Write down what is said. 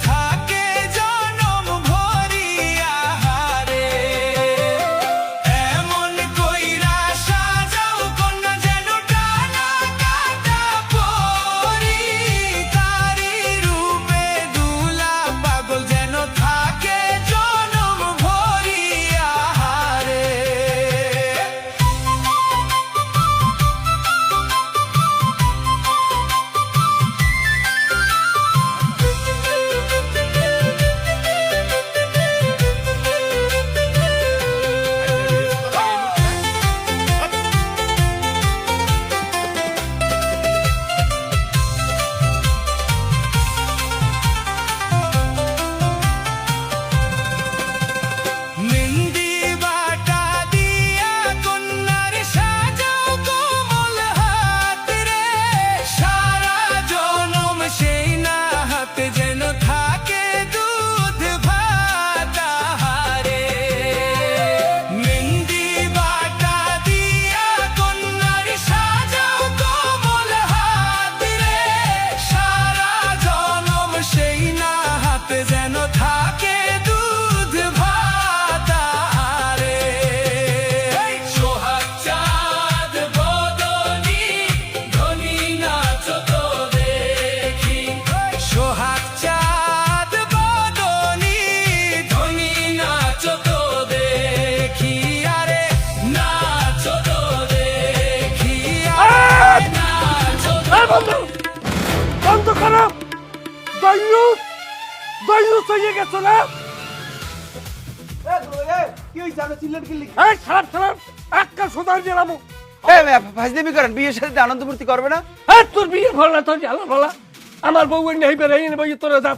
থাকে জনম ভরিয়া হারে। এমন কইরা সাজাও কন্যা যেন টানা কাটা পরি, তারি রূপে দুলা পাগল যেন থাকে জনম ভরিয়া হারে। মেহেন্দি বাটা দিয়া কন্যার সাজাও কোমল হাত রে, সারা জনম সেই না হাতে যেন থাকে দুধ ভাত আহারে। মেহেন্দি বাটা দিয়া কন্যার সাজাও কোমল হাত রে, সারা জনম সেই না হাতে যেন থাকে দুধ ভাত আহারে। সোহাগ চাঁদ বদনি ধনী নাচ তো দেখি, সোহাগ চাঁদ বদনি ধনী নাচ তো দেখি, আরে নাচ তো দেখি, আরে নাচ তো বন্ধ করো। দয়ুস দয়ুস হয়ে গেছো না। কি হইছে আমরা চিল্লার কি লিখি? এই খারাপ খারাপ একটা সোদার দিলামু। ফাজলামি করেন, বিয়ের সাথে আনন্দ ফুর্তি করবে না? তোর বিয়ে ভালো তোর জ্বালা ভালা। আমার বউ নেই বেড়াই বই তোরা যা